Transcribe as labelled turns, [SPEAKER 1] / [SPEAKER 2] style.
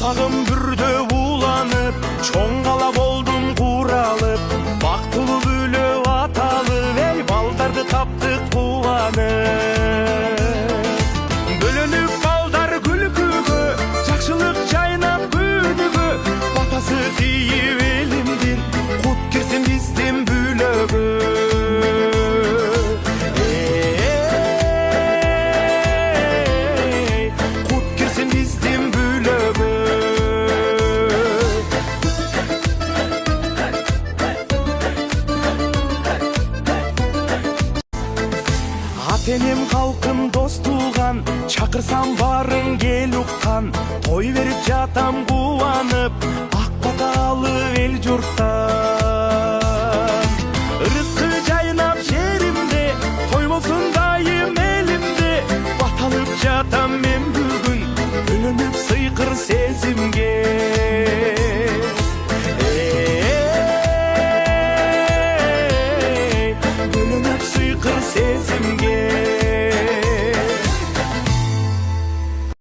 [SPEAKER 1] Ушагым бүрдө уланып, чоң кала болдум куралып, бактылуу бүлө аталып, эй балдарды таптык кубанып. Бөлөнүп балдар күлкүгө, жакшылык жайнап күнүгө, батасы тийип элимдин, кут кирсин биздин бүлөгө. Атенем халкым дос тууган, чакырсам барын кел уккан, той берип жатам кубанып, ак бата алып эл журтта.